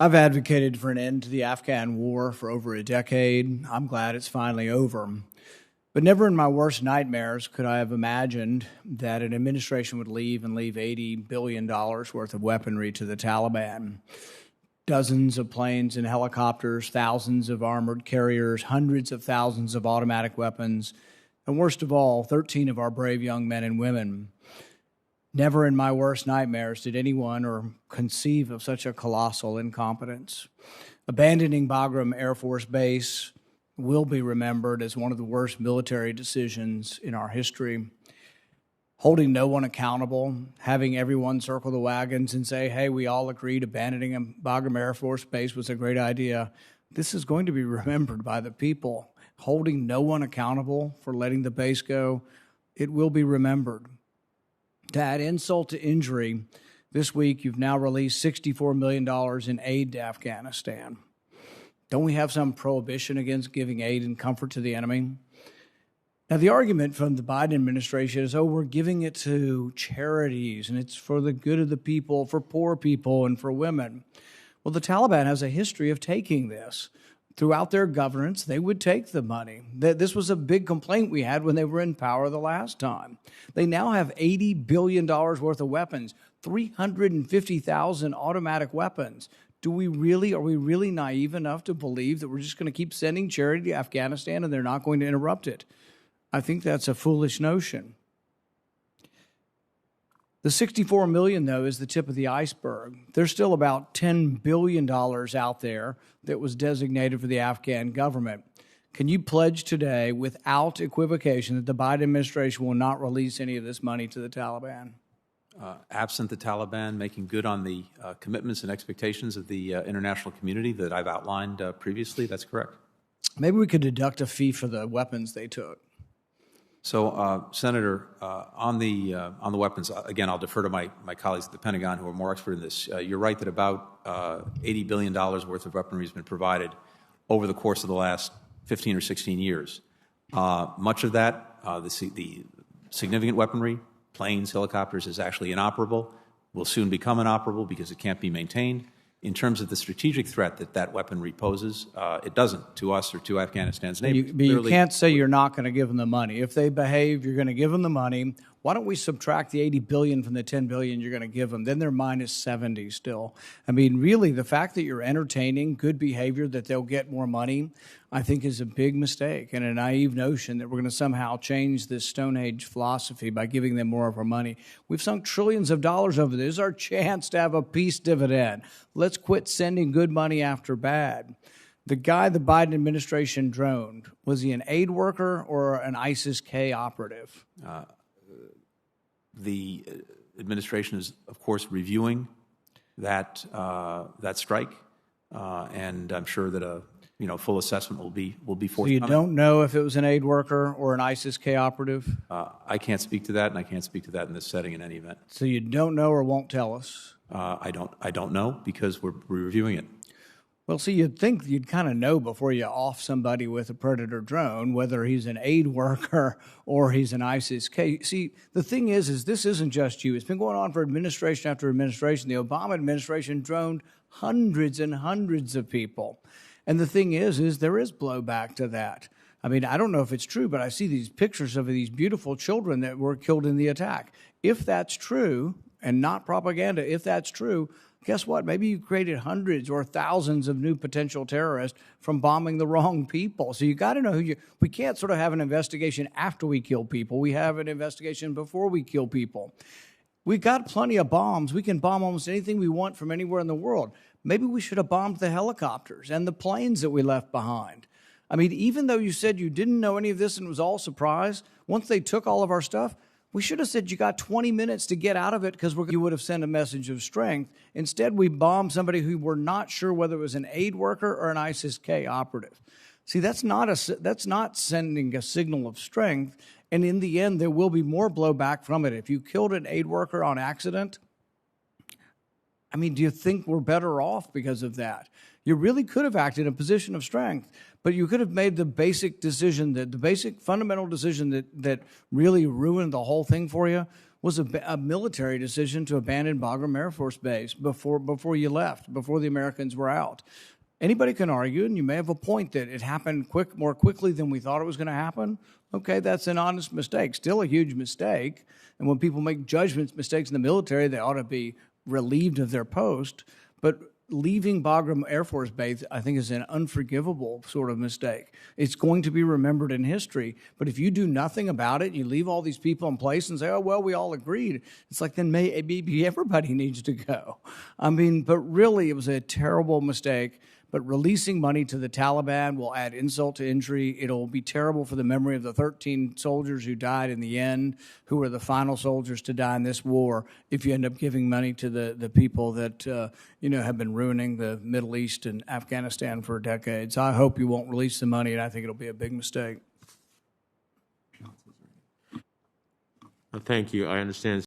I've advocated for an end to the Afghan war for over a decade. I'm glad it's finally over. But never in my worst nightmares could I have imagined that an administration would leave $80 billion worth of weaponry to the Taliban. Dozens of planes and helicopters, thousands of armored carriers, hundreds of thousands of automatic weapons, and worst of all, 13 of our brave young men and women. Never in my worst nightmares did anyone or conceive of such a colossal incompetence. Abandoning Bagram Air Force Base will be remembered as one of the worst military decisions in our history. Holding no one accountable, having everyone circle the wagons and say, hey, we all agreed abandoning Bagram Air Force Base was a great idea. This is going to be remembered by the people. Holding no one accountable for letting the base go, it will be remembered. To add insult to injury, this week you've now released $64 million in aid to Afghanistan. Don't we have some prohibition against giving aid and comfort to the enemy? Now, the argument from the Biden administration is, we're giving it to charities, and it's for the good of the people, for poor people, and for women. Well, the Taliban has a history of taking this. Throughout their governance, they would take the money. This was a big complaint we had when they were in power the last time. They now have $80 billion worth of weapons, 350,000 automatic weapons. Are we really naive enough to believe that we're just going to keep sending charity to Afghanistan and they're not going to interrupt it? I think that's a foolish notion. The $64 million, though, is the tip of the iceberg. There's still about $10 billion out there that was designated for the Afghan government. Can you pledge today, without equivocation, that the Biden administration will not release any of this money to the Taliban? Absent the Taliban making good on the commitments and expectations of the international community that I've outlined previously, that's correct. Maybe we could deduct a fee for the weapons they took. So, Senator, on the weapons, again, I'll defer to my colleagues at the Pentagon who are more expert in this. You're right that about $80 billion worth of weaponry has been provided over the course of the last 15 or 16 years. Much of that, the significant weaponry, planes, helicopters, is actually inoperable, will soon become inoperable because it can't be maintained. In terms of the strategic threat that weaponry poses, it doesn't to us or to Afghanistan's neighbors. But you can't say you're not going to give them the money. If they behave, you're going to give them the money. Why don't we subtract the $80 billion from the $10 billion you're going to give them? Then they're minus 70 still. I mean, really, the fact that you're entertaining good behavior, that they'll get more money, I think is a big mistake and a naive notion that we're going to somehow change this Stone Age philosophy by giving them more of our money. We've sunk trillions of dollars over this. This is our chance to have a peace dividend. Let's quit sending good money after bad. The guy the Biden administration droned, was he an aid worker or an ISIS-K operative? The administration is, of course, reviewing that strike, and I'm sure that a full assessment will be forthcoming. So you don't know if it was an aid worker or an ISIS-K operative? I can't speak to that, and I can't speak to that in this setting in any event. So you don't know or won't tell us? I don't know because we're reviewing it. Well, see, you'd think you'd kind of know before you off somebody with a Predator drone, whether he's an aid worker or he's an ISIS-K. See, the thing is this isn't just you. It's been going on for administration after administration. The Obama administration droned hundreds and hundreds of people. And the thing is there is blowback to that. I mean, I don't know if it's true, but I see these pictures of these beautiful children that were killed in the attack. If that's true, and not propaganda, if that's true, guess what? Maybe you created hundreds or thousands of new potential terrorists from bombing the wrong people. So you got to know we can't sort of have an investigation after we kill people. We have an investigation before we kill people. We've got plenty of bombs. We can bomb almost anything we want from anywhere in the world. Maybe we should have bombed the helicopters and the planes that we left behind. I mean, even though you said you didn't know any of this and it was all surprise, once they took all of our stuff, we should have said you got 20 minutes to get out of it because you would have sent a message of strength. Instead, we bombed somebody who we're not sure whether it was an aid worker or an ISIS-K operative. See, that's not sending a signal of strength. And in the end, there will be more blowback from it. If you killed an aid worker on accident, I mean, do you think we're better off because of that? You really could have acted in a position of strength, but you could have made the basic decision, the basic fundamental decision that really ruined the whole thing for you was a military decision to abandon Bagram Air Force Base before you left, before the Americans were out. Anybody can argue, and you may have a point, that it happened more quickly than we thought it was going to happen. Okay, that's an honest mistake, still a huge mistake. And when people make mistakes in the military, they ought to be relieved of their post. But leaving Bagram Air Force Base, I think, is an unforgivable sort of mistake. It's going to be remembered in history. But if you do nothing about it, you leave all these people in place and say, oh, well, we all agreed. It's like, then maybe everybody needs to go. I mean, but really, it was a terrible mistake. But releasing money to the Taliban will add insult to injury. It'll be terrible for the memory of the 13 soldiers who died in the end, who were the final soldiers to die in this war, if you end up giving money to the people that have been ruining the Middle East and Afghanistan for decades. I hope you won't release the money, and I think it'll be a big mistake. Thank you. I understand.